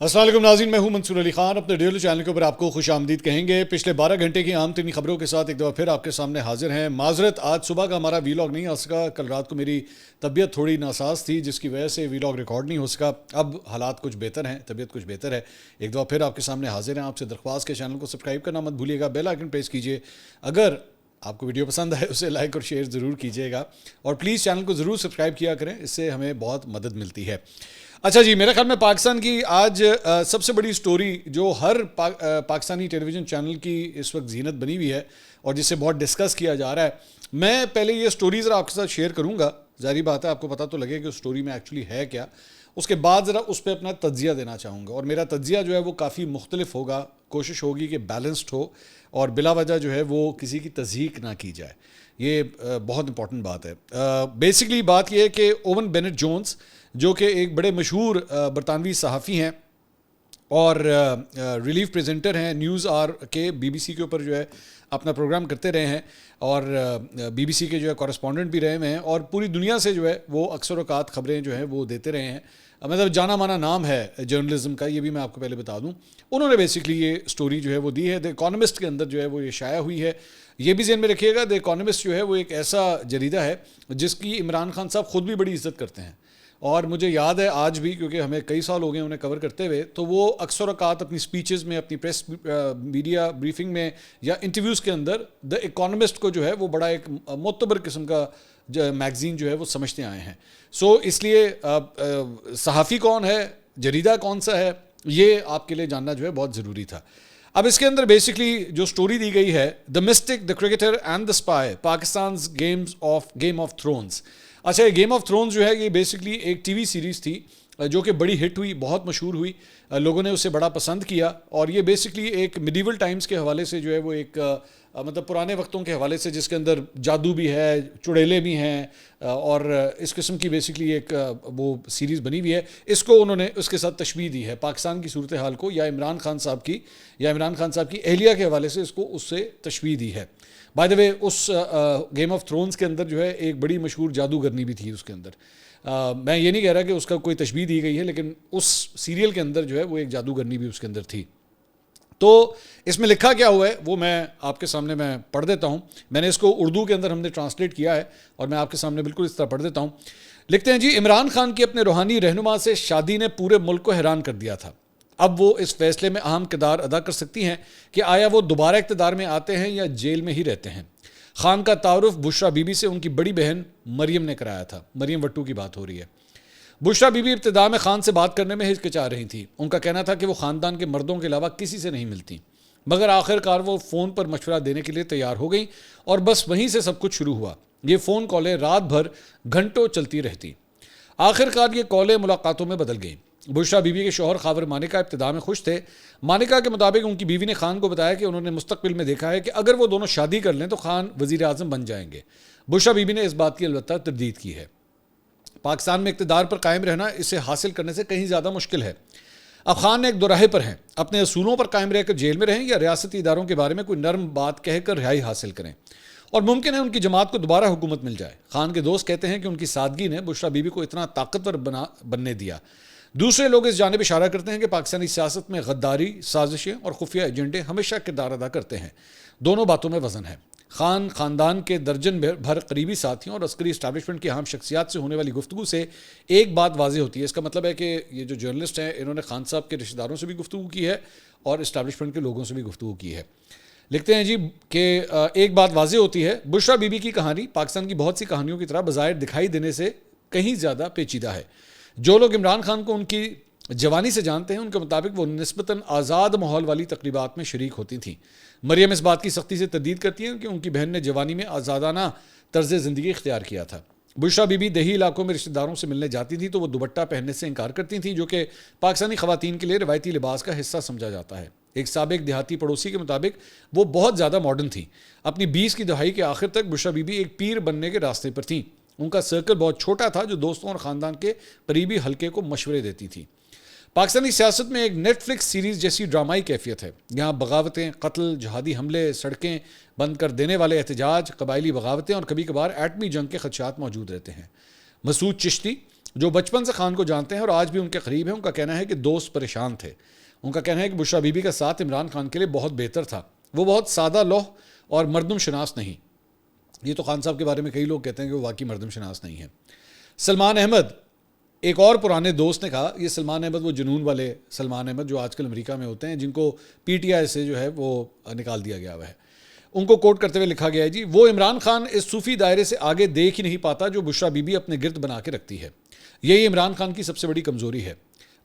السلام علیکم ناظرین، میں ہوں منصور علی خان. اپنے ڈیلی چینل کے اوپر آپ کو خوش آمدید کہیں گے. پچھلے 12 گھنٹے کی عام ترین خبروں کے ساتھ ایک دفعہ پھر آپ کے سامنے حاضر ہیں. معذرت، آج صبح کا ہمارا وی لاگ نہیں آ سکا. کل رات کو میری طبیعت تھوڑی ناساز تھی جس کی وجہ سے وی لاگ ریکارڈ نہیں ہو سکا. اب حالات کچھ بہتر ہیں، طبیعت کچھ بہتر ہے. ایک دفعہ پھر آپ کے سامنے حاضر ہیں. آپ سے درخواست کے چینل کو سبسکرائب کرنا مت بھولیے گا، بیل آئکن پریس کیجیے. اگر آپ کو ویڈیو پسند آئے اسے لائک اور شیئر ضرور کیجیے گا، اور پلیز چینل کو ضرور سبسکرائب کیا کریں، اس سے ہمیں بہت مدد ملتی ہے. اچھا جی، میرے خیال میں پاکستان کی آج سب سے بڑی سٹوری جو ہر پاکستانی ٹیلی ویژن چینل کی اس وقت زینت بنی ہوئی ہے اور جس سے بہت ڈسکس کیا جا رہا ہے. میں پہلے یہ سٹوری ذرا آپ کے ساتھ شیئر کروں گا. ظاہری بات ہے آپ کو پتہ تو لگے کہ اس سٹوری میں ایکچولی ہے کیا. اس کے بعد ذرا اس پہ اپنا تجزیہ دینا چاہوں گا، اور میرا تجزیہ جو ہے وہ کافی مختلف ہوگا. کوشش ہوگی کہ بیلنسڈ ہو اور بلا وجہ جو ہے وہ کسی کی تضحیک نہ کی جائے. یہ بہت امپورٹنٹ بات ہے. بیسکلی بات یہ ہے کہ اوون بینٹ جونز جو کہ ایک بڑے مشہور برطانوی صحافی ہیں اور ریلیف پریزنٹر ہیں نیوز آر کے، بی بی سی کے اوپر جو ہے اپنا پروگرام کرتے رہے ہیں، اور بی بی سی کے جو ہے کورسپونڈنٹ بھی رہے ہوئے ہیں، اور پوری دنیا سے جو ہے وہ اکثر اوقات خبریں جو ہیں وہ دیتے رہے ہیں. مطلب جانا مانا نام ہے جرنلزم کا، یہ بھی میں آپ کو پہلے بتا دوں. انہوں نے بیسکلی یہ سٹوری جو ہے وہ دی ہے. دی اکانومسٹ کے اندر جو ہے وہ یہ شائع ہوئی ہے. یہ بھی ذہن میں رکھیے گا، دی اکانومسٹ جو ہے وہ ایک ایسا جریدہ ہے جس کی عمران خان صاحب خود بھی بڑی عزت کرتے ہیں. اور مجھے یاد ہے آج بھی، کیونکہ ہمیں کئی سال ہو گئے انہیں کور کرتے ہوئے، تو وہ اکثر اوقات اپنی سپیچز میں، اپنی پریس میڈیا بریفنگ میں یا انٹرویوز کے اندر دی اکانومسٹ کو جو ہے وہ بڑا ایک معتبر قسم کا میگزین جو ہے وہ سمجھتے آئے ہیں. سو اس لیے صحافی کون ہے، جریدہ کون سا ہے، یہ آپ کے لیے جاننا جو ہے بہت ضروری تھا. اب اس کے اندر بیسکلی جو سٹوری دی گئی ہے، the mystic, the cricketer and the spy, Pakistan's game of thrones. اچھا، یہ گیم آف تھرونز جو ہے یہ بیسکلی ایک ٹی وی سیریز تھی جو کہ بڑی ہٹ ہوئی، بہت مشہور ہوئی، لوگوں نے اسے بڑا پسند کیا. اور یہ بیسکلی ایک میڈیول ٹائمز کے حوالے سے جو ہے وہ ایک مطلب پرانے وقتوں کے حوالے سے، جس کے اندر جادو بھی ہے، چڑیلے بھی ہیں، اور اس قسم کی بیسکلی ایک وہ سیریز بنی ہوئی ہے. اس کو انہوں نے اس کے ساتھ تشبیہ دی ہے پاکستان کی صورتحال کو، یا عمران خان صاحب کی اہلیہ کے حوالے سے اس کو اس سے تشبیہ دی ہے. بائی دا وے، اس گیم آف تھرونز کے اندر جو ہے ایک بڑی مشہور جادوگرنی بھی تھی اس کے اندر. میں یہ نہیں کہہ رہا کہ اس کا کوئی تشبیہ دی گئی ہے، لیکن اس سیریل کے اندر جو ہے وہ ایک جادوگرنی بھی اس کے اندر تھی. تو اس میں لکھا کیا ہوا ہے وہ میں آپ کے سامنے میں پڑھ دیتا ہوں. میں نے اس کو اردو کے اندر ہم نے ٹرانسلیٹ کیا ہے، اور میں آپ کے سامنے بالکل اس طرح پڑھ دیتا ہوں. لکھتے ہیں جی، عمران خان کی اپنے روحانی رہنما سے شادی نے پورے ملک کو حیران کر دیا تھا. اب وہ اس فیصلے میں اہم کردار ادا کر سکتی ہیں کہ آیا وہ دوبارہ اقتدار میں آتے ہیں یا جیل میں ہی رہتے ہیں. خان کا تعارف بشرا بی بی سے ان کی بڑی بہن مریم نے کرایا تھا. مریم وٹو کی بات ہو رہی ہے. بشرا بی بی ابتدا میں خان سے بات کرنے میں ہچکچا رہی تھی. ان کا کہنا تھا کہ وہ خاندان کے مردوں کے علاوہ کسی سے نہیں ملتی، مگر آخر کار وہ فون پر مشورہ دینے کے لیے تیار ہو گئیں، اور بس وہیں سے سب کچھ شروع ہوا. یہ فون کالیں رات بھر گھنٹوں چلتی رہتی. آخر کار یہ کالیں ملاقاتوں میں بدل گئیں. بشرا بی بی کے شوہر خاور مانیکا ابتدا میں خوش تھے. مانیکا کے مطابق ان کی بیوی نے خان کو بتایا کہ انہوں نے مستقبل میں دیکھا ہے کہ اگر وہ دونوں شادی کر لیں تو خان وزیر اعظم بن جائیں گے. بشرا بی بی نے اس بات کی البتہ تردید کی ہے. پاکستان میں اقتدار پر قائم رہنا اسے حاصل کرنے سے کہیں زیادہ مشکل ہے. اب خان ایک دوراہے پر ہیں، اپنے اصولوں پر قائم رہ کر جیل میں رہیں یا ریاستی اداروں کے بارے میں کوئی نرم بات کہہ کر رہائی حاصل کریں، اور ممکن ہے ان کی جماعت کو دوبارہ حکومت مل جائے. خان کے دوست کہتے ہیں کہ ان کی سادگی نے بشرا بی بی کو اتنا طاقتور بننے دیا. دوسرے لوگ اس جانب اشارہ کرتے ہیں کہ پاکستانی سیاست میں غداری، سازشیں اور خفیہ ایجنڈے ہمیشہ کردار ادا کرتے ہیں. دونوں باتوں میں وزن ہے. خان خاندان کے درجن بھر قریبی ساتھیوں اور عسکری اسٹیبلشمنٹ کی اہم شخصیات سے ہونے والی گفتگو سے ایک بات واضح ہوتی ہے. اس کا مطلب ہے کہ یہ جو جرنلسٹ ہیں انہوں نے خان صاحب کے رشتہ داروں سے بھی گفتگو کی ہے اور اسٹیبلشمنٹ کے لوگوں سے بھی گفتگو کی ہے. لکھتے ہیں جی کہ ایک بات واضح ہوتی ہے، بشرا بی بی کی کہانی پاکستان کی بہت سی کہانیوں کی طرح بظاہر دکھائی دینے سے کہیں زیادہ پیچیدہ ہے. جو لوگ عمران خان کو ان کی جوانی سے جانتے ہیں ان کے مطابق وہ نسبتاً آزاد ماحول والی تقریبات میں شریک ہوتی تھیں. مریم اس بات کی سختی سے تردید کرتی ہیں کہ ان کی بہن نے جوانی میں آزادانہ طرز زندگی اختیار کیا تھا. بشرا بی بی دیہی علاقوں میں رشتہ داروں سے ملنے جاتی تھی تو وہ دوپٹہ پہننے سے انکار کرتی تھیں، جو کہ پاکستانی خواتین کے لیے روایتی لباس کا حصہ سمجھا جاتا ہے. ایک سابق دیہاتی پڑوسی کے مطابق وہ بہت زیادہ ماڈرن تھی. اپنی 20 کی دہائی کے آخر تک بشرا بی بی ایک پیر بننے کے راستے پر تھیں. ان کا سرکل بہت چھوٹا تھا جو دوستوں اور خاندان کے قریبی حلقے کو مشورے دیتی تھی. پاکستانی سیاست میں ایک نیٹ فلکس سیریز جیسی ڈرامائی کیفیت ہے. یہاں بغاوتیں، قتل، جہادی حملے، سڑکیں بند کر دینے والے احتجاج، قبائلی بغاوتیں اور کبھی کبھار ایٹمی جنگ کے خدشات موجود رہتے ہیں. مسعود چشتی جو بچپن سے خان کو جانتے ہیں اور آج بھی ان کے قریب ہیں، ان کا کہنا ہے کہ دوست پریشان تھے۔ ان کا کہنا ہے کہ بشریٰ بی بی کا ساتھ عمران خان کے لیے بہت بہتر تھا، وہ بہت سادہ لوح اور مردم شناس نہیں۔ یہ تو خان صاحب کے بارے میں کئی لوگ کہتے ہیں کہ وہ واقعی مردم شناس نہیں ہے۔ سلمان احمد، ایک اور پرانے دوست نے کہا، یہ سلمان احمد وہ جنون والے سلمان احمد جو آج کل امریکہ میں ہوتے ہیں، جن کو پی ٹی آئی سے جو ہے وہ نکال دیا گیا ہوا ہے، ان کو کوٹ کرتے ہوئے لکھا گیا ہے جی، وہ عمران خان اس صوفی دائرے سے آگے دیکھ ہی نہیں پاتا جو بشریٰ بی بی اپنے گرد بنا کے رکھتی ہے۔ یہی عمران خان کی سب سے بڑی کمزوری ہے۔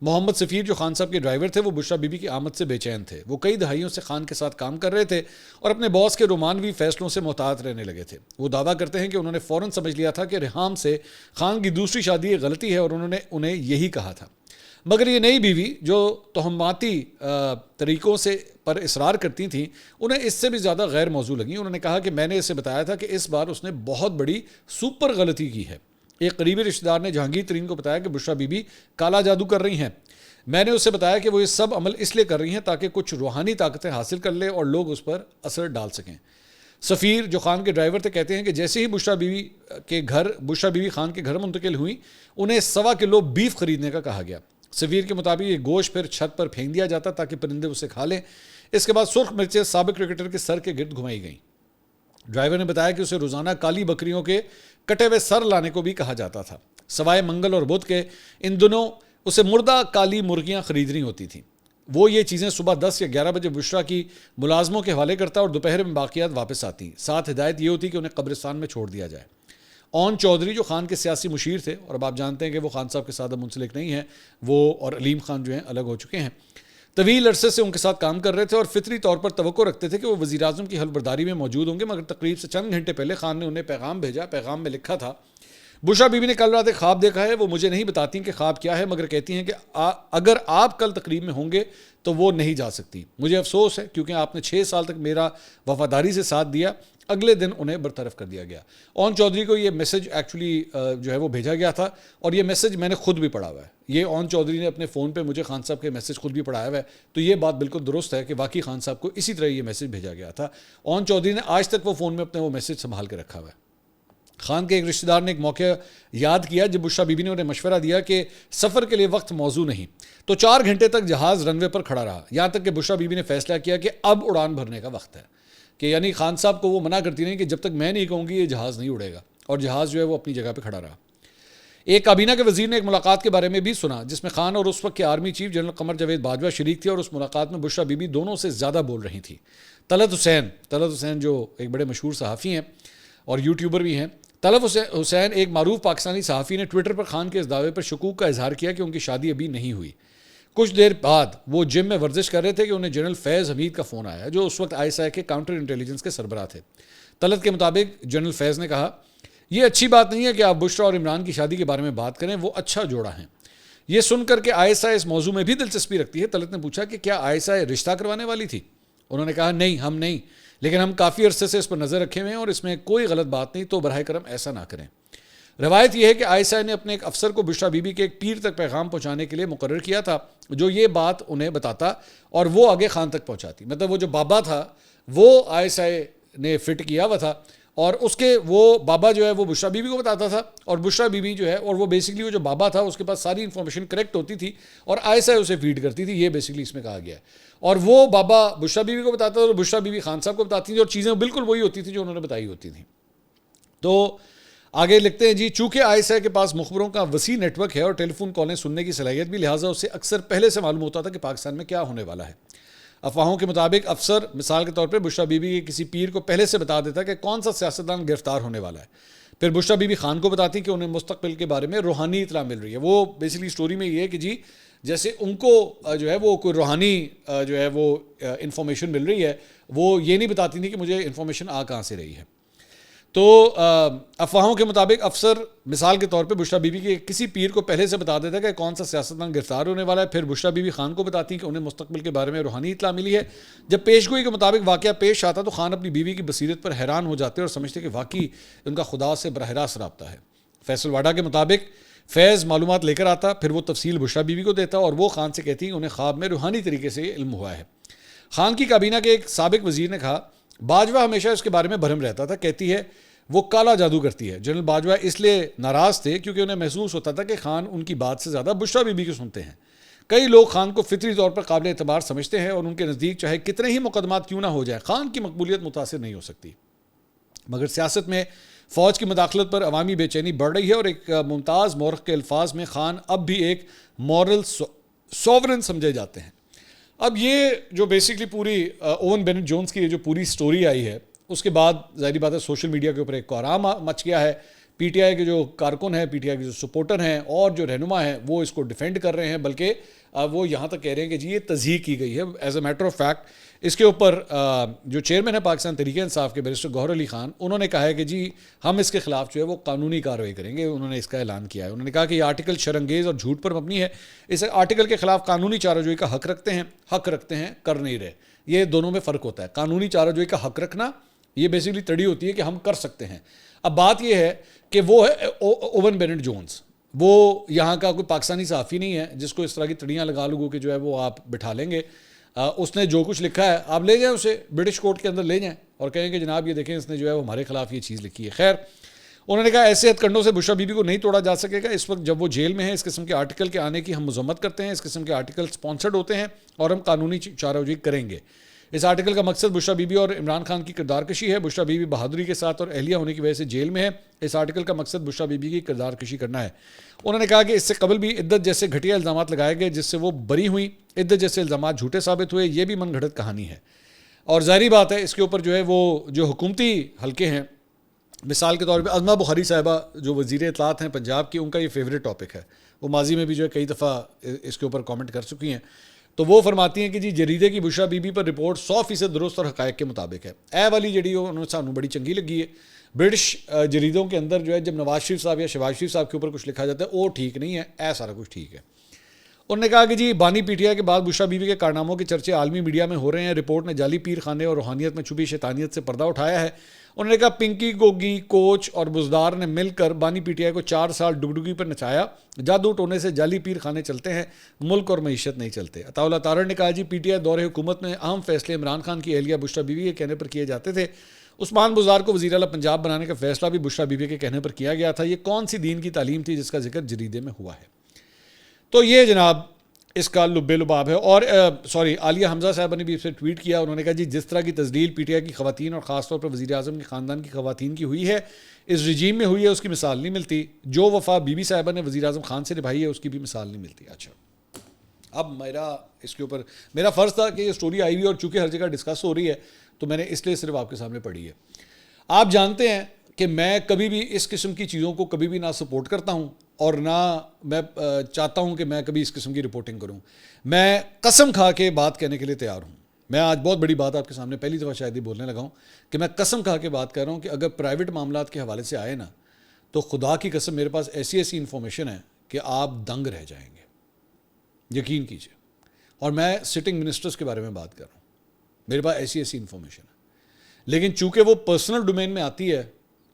محمد سفیر جو خان صاحب کے ڈرائیور تھے، وہ بشریٰ بی بی کی آمد سے بے چین تھے۔ وہ کئی دہائیوں سے خان کے ساتھ کام کر رہے تھے اور اپنے باس کے رومانوی فیصلوں سے محتاط رہنے لگے تھے۔ وہ دعویٰ کرتے ہیں کہ انہوں نے فوراً سمجھ لیا تھا کہ ریحام سے خان کی دوسری شادی ایک غلطی ہے اور انہوں نے انہیں یہی کہا تھا۔ مگر یہ نئی بیوی جو تہماتی طریقوں سے پر اصرار کرتی تھیں، انہیں اس سے بھی زیادہ غیر موزوں لگیں۔ انہوں نے کہا کہ میں نے اسے بتایا تھا کہ اس بار اس نے بہت بڑی سپر غلطی کی ہے۔ ایک قریبی رشتہ دار نے جہانگیر ترین کو بتایا کہ بشریٰ بی بی کالا جادو کر رہی ہیں۔ میں نے اسے بتایا کہ وہ یہ سب عمل اس لیے کر رہی ہیں تاکہ کچھ روحانی طاقتیں حاصل کر لے اور لوگ اس پر اثر ڈال سکیں۔ سفیر جو خان کے ڈرائیور تھے کہتے ہیں کہ جیسے ہی بشریٰ بی بی خان کے گھر منتقل ہوئیں، انہیں 1.25 کلو بیف خریدنے کا کہا گیا۔ سفیر کے مطابق یہ گوشت پھر چھت پر پھینک دیا جاتا تاکہ پرندے اسے کھا لیں۔ اس کے بعد سرخ مرچیں سابق کرکٹر کے سر کے گرد گھمائی گئیں۔ ڈرائیور نے بتایا کہ اسے روزانہ کالی بکریوں کے کٹے ہوئے سر لانے کو بھی کہا جاتا تھا۔ سوائے منگل اور بدھ کے ان دنوں اسے مردہ کالی مرغیاں خریدنی ہوتی تھیں۔ وہ یہ چیزیں صبح 10 یا 11 بجے بشریٰ کی ملازموں کے حوالے کرتا اور دوپہر میں باقیات واپس آتی۔ ساتھ ہدایت یہ ہوتی کہ انہیں قبرستان میں چھوڑ دیا جائے۔ اون چودھری جو خان کے سیاسی مشیر تھے، اور اب آپ جانتے ہیں کہ وہ خان صاحب کے ساتھ اب منسلک نہیں ہیں، وہ اور علیم خان جو ہیں الگ ہو چکے ہیں، طویل عرصے سے ان کے ساتھ کام کر رہے تھے اور فطری طور پر توقع رکھتے تھے کہ وہ وزیر اعظم کی حلف برداری میں موجود ہوں گے۔ مگر تقریب سے چند گھنٹے پہلے خان نے انہیں پیغام بھیجا۔ پیغام میں لکھا تھا، بشریٰ بی بی نے کل رات ایک خواب دیکھا ہے، وہ مجھے نہیں بتاتی کہ خواب کیا ہے، مگر کہتی ہیں کہ اگر آپ کل تقریب میں ہوں گے تو وہ نہیں جا سکتی۔ مجھے افسوس ہے کیونکہ آپ نے 6 سال تک میرا وفاداری سے ساتھ دیا۔ اگلے دن انہیں برطرف کر دیا گیا۔ اون چودھری کو یہ میسج ایکچولی جو ہے وہ بھیجا گیا تھا، اور یہ میسج میں نے خود بھی پڑھا ہوا ہے۔ یہ اون چودھری نے اپنے فون پہ مجھے خان صاحب کے میسج خود بھی پڑھایا ہوا ہے، تو یہ بات بالکل درست ہے کہ واقعی خان صاحب کو اسی طرح یہ میسج بھیجا گیا تھا۔ اون چودھری نے آج تک وہ فون میں اپنے وہ میسج سنبھال کے رکھا ہوا ہے۔ خان کے ایک رشتہ دار نے ایک موقع یاد کیا جب بشریٰ بی بی نے انہیں مشورہ دیا کہ سفر کے لیے وقت موزوں نہیں، تو 4 گھنٹے تک جہاز رن وے پر کھڑا رہا، یہاں تک کہ بشریٰ بی بی نے فیصلہ کیا کہ اب اڑان بھرنے کا وقت ہے، کہ یعنی خان صاحب کو وہ منع کرتی رہیں کہ جب تک میں نہیں کہوں گی یہ جہاز نہیں اڑے گا، اور جہاز جو ہے وہ اپنی جگہ پہ کھڑا رہا۔ ایک کابینہ کے وزیر نے ایک ملاقات کے بارے میں بھی سنا جس میں خان اور اس وقت کے army chief general Qamar Javed Bajwa شریک تھے، اور اس ملاقات میں بشریٰ بی بی دونوں سے زیادہ بول رہی تھی۔ طلعت حسین جو ایک بڑے مشہور صحافی ہیں اور یوٹیوبر بھی ہیں، طلعت حسین ایک معروف پاکستانی صحافی نے ٹویٹر پر خان کے اس دعوے پر شکوک کا اظہار کیا کہ ان کی شادی ابھی نہیں ہوئی۔ کچھ دیر بعد وہ جم میں ورزش کر رہے تھے کہ انہیں جنرل فیض حمید کا فون آیا، جو اس وقت ISI کے کاؤنٹر انٹیلیجنس کے سربراہ تھے۔ طلعت کے مطابق جنرل فیض نے کہا، یہ اچھی بات نہیں ہے کہ آپ بشریٰ اور عمران کی شادی کے بارے میں بات کریں، وہ اچھا جوڑا ہیں۔ یہ سن کر کہ ISI اس موضوع میں بھی دلچسپی رکھتی ہے، طلعت نے پوچھا کہ کیا ISI رشتہ کروانے والی تھی؟ انہوں نے کہا، نہیں، ہم نہیں، لیکن ہم کافی عرصے سے اس پر نظر رکھے ہوئے ہیں اور اس میں کوئی غلط بات نہیں، تو براہ کرم ایسا نہ کریں۔ روایت یہ ہے کہ ISI نے اپنے ایک افسر کو بشریٰ بی بی کے ایک پیر تک پیغام پہنچانے کے لیے مقرر کیا تھا، جو یہ بات انہیں بتاتا اور وہ آگے خان تک پہنچاتی۔ مطلب وہ جو بابا تھا وہ ISI نے فٹ کیا ہوا تھا، اور اس کے وہ بابا جو ہے وہ بشریٰ بی بی کو بتاتا تھا، اور بشریٰ بی بی جو ہے، اور وہ بیسکلی وہ جو بابا تھا اس کے پاس ساری انفارمیشن کریکٹ ہوتی تھی اور ISI اسے فیڈ کرتی تھی۔ یہ بیسکلی اس میں کہا گیا ہے، اور وہ بابا بشریٰ بی بی کو بتاتا تھا اور بشریٰ بی بی خان صاحب کو بتاتی تھی، اور چیزیں بالکل وہی ہوتی تھی جو انہوں نے بتائی ہوتی تھیں۔ تو آگے لکھتے ہیں جی، چونکہ ISI کے پاس مخبروں کا وسیع نیٹ ورک ہے اور ٹیلی فون کالیں سننے کی صلاحیت بھی، لہٰذا اسے اکثر پہلے سے معلوم ہوتا تھا کہ پاکستان میں کیا ہونے والا ہے۔ افواہوں کے مطابق افسر مثال کے طور پہ بشریٰ بی بی کے کسی پیر کو پہلے سے بتا دیتا کہ کون سا سیاستدان گرفتار ہونے والا ہے، پھر بشریٰ بی بی خان کو بتاتی کہ انہیں مستقبل کے بارے میں روحانی اطلاع مل رہی ہے۔ وہ بیسکلی سٹوری میں یہ ہے کہ جی جیسے ان کو جو ہے وہ کوئی روحانی جو ہے وہ انفارمیشن مل رہی ہے، وہ یہ نہیں بتاتی تھی کہ مجھے انفارمیشن کہاں سے رہی ہے۔ تو افواہوں کے مطابق افسر مثال کے طور پہ بشریٰ بی بی کے کسی پیر کو پہلے سے بتا دیتا کہ کون سا سیاستدان گرفتار ہونے والا ہے، پھر بشریٰ بی بی خان کو بتاتی کہ انہیں مستقبل کے بارے میں روحانی اطلاع ملی ہے۔ جب پیشگوئی کے مطابق واقعہ پیش آتا تو خان اپنی بیوی کی بصیرت پر حیران ہو جاتے اور سمجھتے کہ واقعی ان کا خدا سے براہ راست رابطہ ہے۔ فیصل واڈا کے مطابق فیض معلومات لے کر آتا، پھر وہ تفصیل بشریٰ بی بی کو دیتا اور وہ خان سے کہتی کہ انہیں خواب میں روحانی طریقے سے یہ علم ہوا ہے۔ خان کی کابینہ کے ایک سابق وزیر نے کہا، باجوہ ہمیشہ اس کے بارے میں بھرم رہتا تھا، کہتی ہے وہ کالا جادو کرتی ہے. جنرل باجوہ اس لیے ناراض تھے کیونکہ انہیں محسوس ہوتا تھا کہ خان ان کی بات سے زیادہ بشریٰ بی بی کی سنتے ہیں. کئی لوگ خان کو فطری طور پر قابل اعتبار سمجھتے ہیں اور ان کے نزدیک چاہے کتنے ہی مقدمات کیوں نہ ہو جائیں خان کی مقبولیت متاثر نہیں ہو سکتی. مگر سیاست میں فوج کی مداخلت پر عوامی بے چینی بڑھ رہی ہے اور ایک ممتاز مورخ کے الفاظ میں خان اب بھی ایک مورل سوورن سمجھے جاتے ہیں. اب یہ جو بیسکلی پوری اوون بینٹ جونز کی جو پوری سٹوری آئی ہے اس کے بعد ظاہری بات ہے سوشل میڈیا کے اوپر ایک کوہرام مچ گیا ہے. پی ٹی آئی کے جو کارکن ہیں, پی ٹی آئی کے جو سپورٹر ہیں اور جو رہنما ہیں وہ اس کو ڈیفینڈ کر رہے ہیں, بلکہ وہ یہاں تک کہہ رہے ہیں کہ جی یہ تضحیق کی گئی ہے. As a matter of fact اس کے اوپر جو چیئرمین ہے پاکستان تحریک انصاف کے بیرسٹر گوہر علی خان, انہوں نے کہا ہے کہ جی ہم اس کے خلاف جو ہے وہ قانونی کارروائی کریں گے. انہوں نے اس کا اعلان کیا ہے. انہوں نے کہا کہ یہ آرٹیکل شرانگیز اور جھوٹ پر مبنی ہے. اس آرٹیکل کے خلاف قانونی چارہ جوئی کا حق رکھتے ہیں کر نہیں رہے. یہ دونوں میں فرق ہوتا ہے. قانونی چارہ جوئی کا حق رکھنا یہ بیسکلی تڑی ہوتی ہے کہ ہم کر سکتے ہیں. اب بات یہ ہے کہ وہ ہے اوون بینٹ جونز, وہ یہاں کا کوئی پاکستانی صحافی نہیں ہے جس کو اس طرح کی تڑیاں لگو کے جو ہے وہ آپ بٹھا لیں گے. اس نے جو کچھ لکھا ہے آپ لے جائیں اسے برٹش کورٹ کے اندر لے جائیں اور کہیں کہ جناب یہ دیکھیں اس نے جو ہے وہ ہمارے خلاف یہ چیز لکھی ہے. خیر انہوں نے کہا ایسے ہتھ کنڈوں سے بشریٰ بی بی کو نہیں توڑا جا سکے گا. اس وقت جب وہ جیل میں ہیں اس قسم کے آرٹیکل کے آنے کی ہم مذمت کرتے ہیں. اس قسم کے آرٹیکل سپانسرڈ ہوتے ہیں اور ہم قانونی چارہ جوئی کریں گے. اس آرٹیکل کا مقصد بشریٰ بی بی اور عمران خان کی کردار کشی ہے. بشریٰ بی بی بہادری کے ساتھ اور اہلیہ ہونے کی وجہ سے جیل میں ہے. اس آرٹیکل کا مقصد بشریٰ بی بی کی کردار کشی کرنا ہے. انہوں نے کہا کہ اس سے قبل بھی عدت جیسے گھٹیا الزامات لگائے گئے جس سے وہ بری ہوئی. عدت جیسے الزامات جھوٹے ثابت ہوئے. یہ بھی من گھڑت کہانی ہے اور ظاہری بات ہے اس کے اوپر جو ہے وہ جو حکومتی حلقے ہیں, مثال کے طور پہ ازما بخاری صاحبہ جو وزیر اطلاعات ہیں پنجاب کی, ان کا یہ فیوریٹ ٹاپک ہے. وہ ماضی میں بھی جو ہے کئی دفعہ اس کے اوپر کامنٹ کر چکی ہیں. تو وہ فرماتی ہیں کہ جی جریدے کی بشریٰ بی بی پر رپورٹ 100% درست اور حقائق کے مطابق ہے. اے والی جڑی انہوں نے سانوں بڑی چنگی لگی ہے. برٹش جریدوں کے اندر جو ہے جب نواز شریف صاحب یا شہباز شریف صاحب کے اوپر کچھ لکھا جاتا ہے وہ ٹھیک نہیں ہے, اے سارا کچھ ٹھیک ہے. انہوں نے کہا کہ جی بانی پی ٹی آئی کے بعد بشریٰ بی بی کے کارناموں کے چرچے عالمی میڈیا میں ہو رہے ہیں. رپورٹ نے جعلی پیر خانے اور روحانیت میں چھپی شیطانیت سے پردہ اٹھایا ہے. انہوں نے کہا پنکی گوگی کوچ اور بزدار نے مل کر بانی پی ٹی آئی کو 4 سال ڈگڈگی پر نچایا. جادو ٹونے سے جعلی پیر خانے چلتے ہیں, ملک اور معیشت نہیں چلتے. عطا اللہ تارڑ نے کہا جی پی ٹی آئی دور حکومت میں اہم فیصلے عمران خان کی اہلیہ بشریٰ بی بی کے کہنے پر کیے جاتے تھے. عثمان بزدار کو وزیر اعلیٰ پنجاب بنانے کا فیصلہ بھی بشریٰ بی بی کے کہنے پر کیا گیا تھا. یہ کون سی دین کی تعلیم تھی جس کا ذکر جریدے میں ہوا ہے. تو یہ جناب اس کا لب لباب ہے. اور عالیہ حمزہ صاحبہ نے بھی اس سے ٹویٹ کیا. انہوں نے کہا جی جس طرح کی تذلیل پی ٹی آئی کی خواتین اور خاص طور پر وزیر اعظم کے خاندان کی خواتین کی ہوئی ہے اس رجیم میں ہوئی ہے اس کی مثال نہیں ملتی. جو وفا بی بی صاحبہ نے وزیر اعظم خان سے نبھائی ہے اس کی بھی مثال نہیں ملتی. اچھا اب اس کے اوپر میرا فرض تھا کہ یہ سٹوری آئی ہوئی اور چونکہ ہر جگہ ڈسکس ہو رہی ہے تو میں نے اس لیے صرف آپ کے سامنے پڑھی ہے. آپ جانتے ہیں کہ میں کبھی بھی اس قسم کی چیزوں کو کبھی بھی نہ سپورٹ کرتا ہوں اور نہ میں چاہتا ہوں کہ میں کبھی اس قسم کی رپورٹنگ کروں. میں قسم کھا کے بات کہنے کے لیے تیار ہوں. میں آج بہت بڑی بات آپ کے سامنے پہلی دفعہ شاید ہی بولنے لگا ہوں کہ میں قسم کھا کے بات کر رہا ہوں کہ اگر پرائیویٹ معاملات کے حوالے سے آئے نا تو خدا کی قسم میرے پاس ایسی انفارمیشن ہے کہ آپ دنگ رہ جائیں گے, یقین کیجئے. اور میں سٹنگ منسٹرز کے بارے میں بات کر رہا ہوں, میرے پاس ایسی انفارمیشن ہے. لیکن چونکہ وہ پرسنل ڈومین میں آتی ہے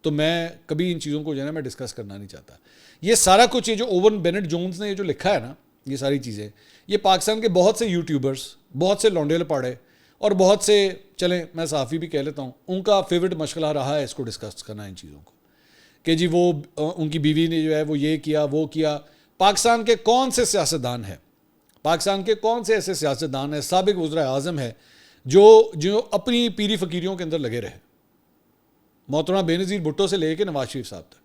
تو میں کبھی ان چیزوں کو جو ہے نا میں ڈسکس کرنا نہیں چاہتا. یہ سارا کچھ یہ جو اوون بینٹ جونز نے یہ جو لکھا ہے نا یہ ساری چیزیں یہ پاکستان کے بہت سے یوٹیوبرز, بہت سے لونڈے لپاڑے اور بہت سے چلیں میں صحافی بھی کہہ لیتا ہوں ان کا فیوریٹ مشغلہ رہا ہے اس کو ڈسکس کرنا ان چیزوں کو کہ جی وہ ان کی بیوی نے جو ہے وہ یہ کیا وہ کیا. پاکستان کے کون سے سیاستدان ہیں, پاکستان کے کون سے ایسے سیاستدان ہیں, سابق وزراء اعظم ہیں جو اپنی پیری فقیریوں کے اندر لگے رہے. محترمہ بے نظیر بھٹو سے لے کے نواز شریف صاحب تک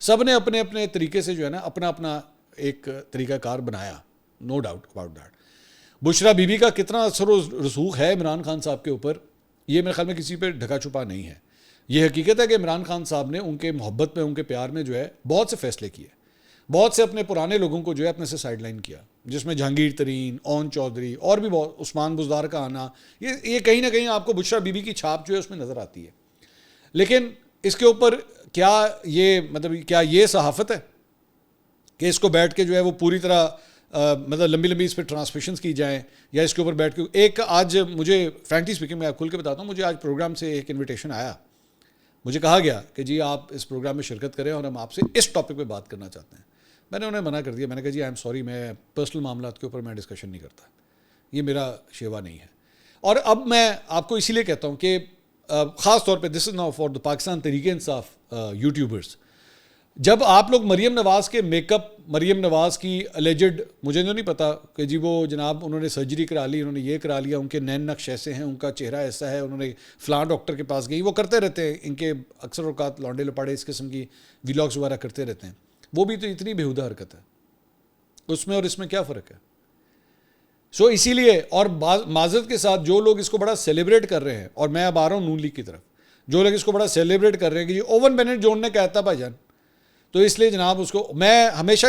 سب نے اپنے اپنے طریقے سے جو ہے نا اپنا اپنا ایک طریقہ کار بنایا, no doubt about that. Bushra Bibi کا کتنا اثر و رسوخ ہے عمران خان صاحب کے اوپر یہ میرے خیال میں کسی پہ ڈھکا چھپا نہیں ہے. یہ حقیقت ہے کہ عمران خان صاحب نے ان کے محبت میں ان کے پیار میں جو ہے بہت سے فیصلے کیے, بہت سے اپنے پرانے لوگوں کو جو ہے اپنے سے سائڈ لائن کیا, جس میں جہانگیر ترین, اون چودھری اور بھی بہت, عثمان بزدار کا آنا, یہ کہیں نہ کہیں آپ کو بشریٰ بی بی کی چھاپ جو ہے اس میں نظر آتی ہے. لیکن اس کے اوپر کیا یہ صحافت ہے کہ اس کو بیٹھ کے جو ہے وہ پوری طرح لمبی اس پہ ٹرانسمیشنز کی جائیں یا اس کے اوپر بیٹھ کے ایک آج مجھے فرینکلی اسپیکنگ میں آپ کھل کے بتاتا ہوں, مجھے آج پروگرام سے ایک انویٹیشن آیا. مجھے کہا گیا کہ جی آپ اس پروگرام میں شرکت کریں اور ہم آپ سے اس ٹاپک پہ بات کرنا چاہتے ہیں. میں نے انہیں منع کر دیا. میں نے کہا جی آئی ایم سوری, میں پرسنل معاملات کے اوپر میں ڈسکشن نہیں کرتا, یہ میرا شیوا نہیں ہے. اور اب میں آپ کو اسی لیے کہتا ہوں کہ خاص طور پہ this is now for the Pakistan Tehreek Insaf YouTubers, جب آپ لوگ مریم نواز کے میک اپ، مریم نواز کی الیجڈ، مجھے تو نہیں پتا کہ جی وہ جناب انہوں نے سرجری کرا لی، انہوں نے یہ کرا لیا، ان کے نین نقش ایسے ہیں، ان کا چہرہ ایسا ہے، انہوں نے فلاں ڈاکٹر کے پاس گئی، وہ کرتے رہتے ہیں، ان کے اکثر اوقات لانڈے لپاڑے اس قسم کی ویلاگس وغیرہ کرتے رہتے ہیں، وہ بھی تو اتنی بےہودہ حرکت ہے، اس میں اور اس میں کیا فرق ہے؟ سو اسی لیے، اور معذرت کے ساتھ جو لوگ اس کو بڑا سیلیبریٹ کر رہے ہیں، اور میں اب آ رہا ہوں نون لیگ کی طرف، جو لوگ اس کو بڑا سیلیبریٹ کر رہے ہیں کہ یہ اوون بینٹ جون نے کہتا بھائی جان، تو اس لیے جناب اس کو میں ہمیشہ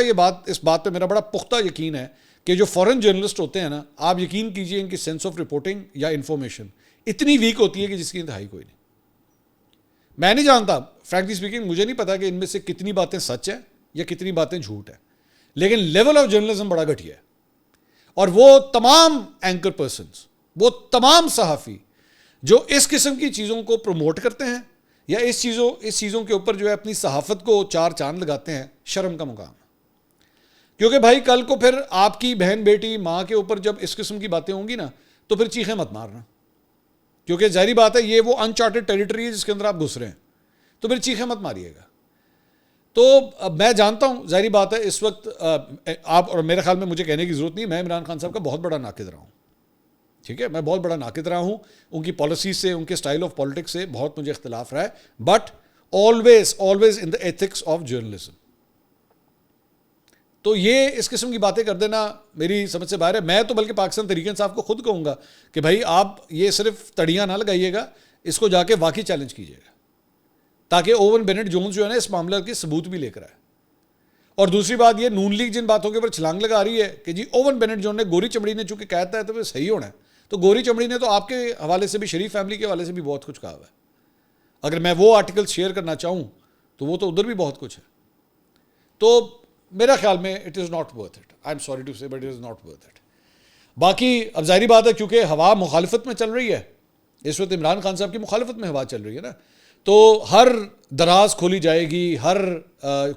اس بات پہ میرا بڑا پختہ یقین ہے کہ جو فورن جرنلسٹ ہوتے ہیں نا، آپ یقین کیجئے ان کی سینس آف رپورٹنگ یا انفارمیشن اتنی ویک ہوتی ہے کہ جس کی انتہائی کوئی نہیں۔ میں نہیں جانتا، فرینکلی اسپیکنگ مجھے نہیں پتا کہ ان میں سے کتنی باتیں سچ ہیں یا کتنی باتیں جھوٹ ہیں، لیکن لیول آف جرنلزم بڑا گھٹیا ہے، اور وہ تمام اینکر پرسنز، وہ تمام صحافی جو اس قسم کی چیزوں کو پروموٹ کرتے ہیں یا اس چیزوں کے اوپر جو ہے اپنی صحافت کو چار چاند لگاتے ہیں، شرم کا مقام ہے، کیونکہ بھائی کل کو پھر آپ کی بہن بیٹی ماں کے اوپر جب اس قسم کی باتیں ہوں گی نا، تو پھر چیخیں مت مارنا، کیونکہ ظاہری بات ہے یہ وہ انچارٹڈ ٹیریٹری ہے جس کے اندر آپ گھس رہے ہیں، تو پھر چیخیں مت ماریے گا۔ تو میں جانتا ہوں، ظاہری بات ہے اس وقت آپ، اور میرے خیال میں مجھے کہنے کی ضرورت نہیں، میں عمران خان صاحب کا بہت بڑا ناقد رہا ہوں، ٹھیک ہے، میں بہت بڑا ناقد رہا ہوں، ان کی پالیسیز سے، ان کے سٹائل آف پالیٹکس سے بہت مجھے اختلاف رہا ہے، but always in the ethics of journalism. تو یہ اس قسم کی باتیں کر دینا میری سمجھ سے باہر ہے۔ میں تو بلکہ پاکستان تحریک انصاف کو خود کہوں گا کہ بھائی آپ یہ صرف تڑیاں نہ لگائیے گا، اس کو جا کے واقعی چیلنج کیجیے گا، تاکہ اوون بینٹ جونز جو ہے نا اس معاملے کے ثبوت بھی لے کر آئے۔ اور دوسری بات یہ، نون لیگ جن باتوں کے اوپر چھلانگ لگا رہی ہے کہ جی اوون بینٹ جون نے، گوری چمڑی نے چونکہ کہتا ہے تو وہ صحیح ہونا ہے، تو گوری چمڑی نے تو آپ کے حوالے سے بھی، شریف فیملی کے حوالے سے بھی بہت کچھ کہا ہوا ہے۔ اگر میں وہ آرٹیکل شیئر کرنا چاہوں تو وہ تو ادھر بھی بہت کچھ ہے۔ تو میرا خیال میں it is not worth it, I am sorry to say, but it is not worth it. باقی اب ظاہری بات ہے کیونکہ ہوا مخالفت میں چل رہی ہے، اس وقت عمران خان صاحب کی مخالفت میں ہوا چل رہی ہے نا، تو ہر دراز کھولی جائے گی، ہر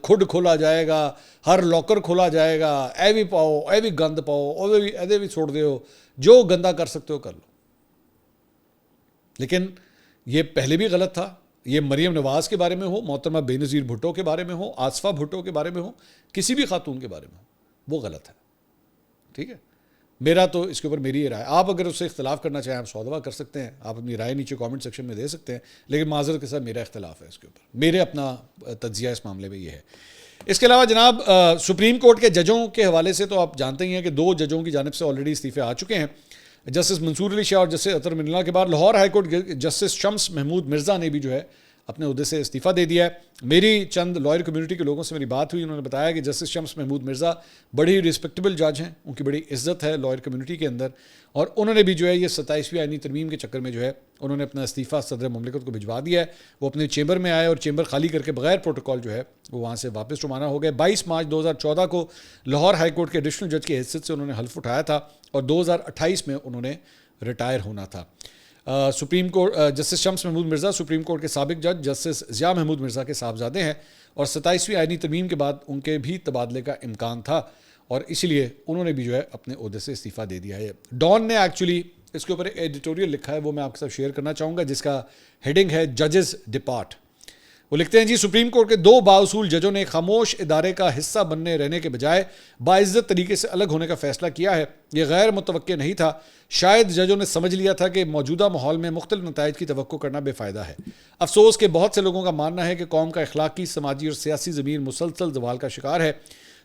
کھڈ کھولا جائے گا، ہر لاکر کھولا جائے گا، اے بھی پاؤ، اے بھی گند پاؤ، اے بھی چھوڑ دیو، جو گندا کر سکتے ہو کر لو۔ لیکن یہ پہلے بھی غلط تھا، یہ مریم نواز کے بارے میں ہو، محترمہ بے نظیر بھٹو کے بارے میں ہو، آصفہ بھٹو کے بارے میں ہو، کسی بھی خاتون کے بارے میں ہو، وہ غلط ہے، ٹھیک ہے۔ میرا تو اس کے اوپر میری یہ رائے، آپ اگر اس سے اختلاف کرنا چاہیں آپ سودوا کر سکتے ہیں، آپ اپنی رائے نیچے کامنٹ سیکشن میں دے سکتے ہیں، لیکن معذرت کے ساتھ میرا اختلاف ہے اس کے اوپر، میرے اپنا تجزیہ اس معاملے میں یہ ہے۔ اس کے علاوہ جناب سپریم کورٹ کے ججوں کے حوالے سے تو آپ جانتے ہی ہیں کہ 2 ججوں کی جانب سے آلریڈی استعفے آ چکے ہیں، جسٹس منصور علی شاہ اور جسٹس اطہر من اللہ کے بعد لاہور ہائی کورٹ جسٹس شمس محمود مرزا نے بھی جو ہے اپنے عہدے سے استعفیٰ دے دیا ہے۔ میری چند لائر کمیونٹی کے لوگوں سے میری بات ہوئی، انہوں نے بتایا کہ جسٹس شمس محمود مرزا بڑی رسپیکٹیبل جج ہیں، ان کی بڑی عزت ہے لائر کمیونٹی کے اندر، اور انہوں نے بھی جو ہے یہ 27ویں آئینی ترمیم کے چکر میں جو ہے انہوں نے اپنا استعفیٰ صدر مملکت کو بھجوا دیا ہے۔ وہ اپنے چیمبر میں آئے اور چیمبر خالی کر کے بغیر پروٹوکول جو ہے وہ وہاں سے واپس روانہ ہو گئے۔ 22 مارچ 2014 کو لاہور ہائی کورٹ کے ایڈیشنل جج کی حیثیت سے انہوں نے حلف اٹھایا تھا، اور 2028 میں انہوں نے ریٹائر ہونا تھا۔ سپریم کورٹ جسٹس شمس محمود مرزا سپریم کورٹ کے سابق جج جسٹس ضیاء محمود مرزا کے صاحبزادے ہیں، اور 27ویں آئینی ترمیم کے بعد ان کے بھی تبادلے کا امکان تھا، اور اسی لیے انہوں نے بھی جو ہے اپنے عہدے سے استعفیٰ دے دیا ہے۔ ڈان نے ایکچولی اس کے اوپر ایڈیٹوریل لکھا ہے، وہ میں آپ کے ساتھ شیئر کرنا چاہوں گا، جس کا ہیڈنگ ہے ججز ڈپارٹ۔ وہ لکھتے ہیں جی سپریم کورٹ کے 2 بااصول ججوں نے خاموش ادارے کا حصہ بننے رہنے کے بجائے باعزت طریقے سے الگ ہونے کا فیصلہ کیا ہے۔ یہ غیر متوقع نہیں تھا، شاید ججوں نے سمجھ لیا تھا کہ موجودہ ماحول میں مختلف نتائج کی توقع کرنا بے فائدہ ہے۔ افسوس کہ بہت سے لوگوں کا ماننا ہے کہ قوم کا اخلاقی، سماجی اور سیاسی ضمیر مسلسل زوال کا شکار ہے۔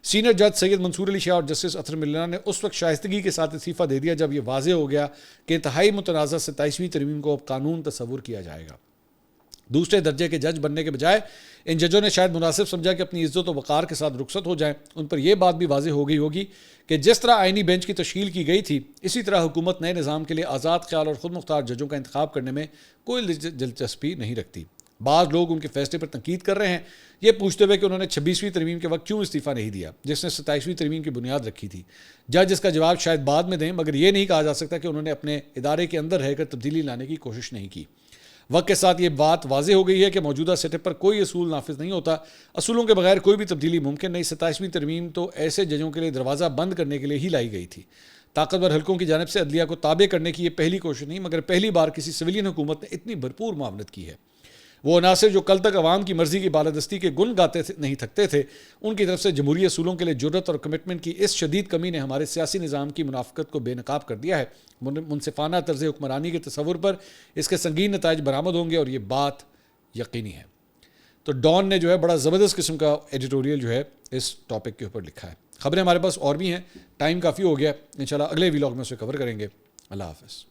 سینئر جج سید منصور علی شاہ اور جسٹس اطہر من اللہ نے اس وقت شائستگی کے ساتھ استعفیٰ دے دیا جب یہ واضح ہو گیا کہ انتہائی متنازع 27ویں ترمیم کو اب قانون تصور کیا جائے گا۔ دوسرے درجے کے جج بننے کے بجائے ان ججوں نے شاید مناسب سمجھا کہ اپنی عزت و وقار کے ساتھ رخصت ہو جائیں۔ ان پر یہ بات بھی واضح ہو گئی ہوگی کہ جس طرح آئینی بینچ کی تشکیل کی گئی تھی، اسی طرح حکومت نئے نظام کے لیے آزاد خیال اور خود مختار ججوں کا انتخاب کرنے میں کوئی دلچسپی نہیں رکھتی۔ بعض لوگ ان کے فیصلے پر تنقید کر رہے ہیں، یہ پوچھتے ہوئے کہ انہوں نے 26ویں ترمیم کے وقت کیوں استعفیٰ نہیں دیا جس نے 27ویں ترمیم کی بنیاد رکھی تھی۔ جج اس کا جواب شاید بعد میں دیں، مگر یہ نہیں کہا جا سکتا کہ انہوں نے اپنے ادارے کے اندر رہ کر تبدیلی لانے کی کوشش نہیں کی۔ وقت کے ساتھ یہ بات واضح ہو گئی ہے کہ موجودہ سیٹ اپ پر کوئی اصول نافذ نہیں ہوتا، اصولوں کے بغیر کوئی بھی تبدیلی ممکن نہیں۔ 27ویں ترمیم تو ایسے ججوں کے لیے دروازہ بند کرنے کے لیے ہی لائی گئی تھی۔ طاقتور حلقوں کی جانب سے عدلیہ کو تابع کرنے کی یہ پہلی کوشش نہیں مگر پہلی بار کسی سویلین حکومت نے اتنی بھرپور معاونت کی ہے۔ وہ عناصر جو کل تک عوام کی مرضی کی بالادستی کے گن گاتے نہیں تھکتے تھے، ان کی طرف سے جمہوری اصولوں کے لیے جرأت اور کمٹمنٹ کی اس شدید کمی نے ہمارے سیاسی نظام کی منافقت کو بے نقاب کر دیا ہے۔ منصفانہ طرز حکمرانی کے تصور پر اس کے سنگین نتائج برآمد ہوں گے اور یہ بات یقینی ہے۔ تو ڈان نے جو ہے بڑا زبردست قسم کا ایڈیٹوریل جو ہے اس ٹاپک کے اوپر لکھا ہے۔ خبریں ہمارے پاس اور بھی ہیں، ٹائم کافی ہو گیا، انشاءاللہ اگلے ویلاگ میں اسے کور کریں گے۔ اللہ حافظ۔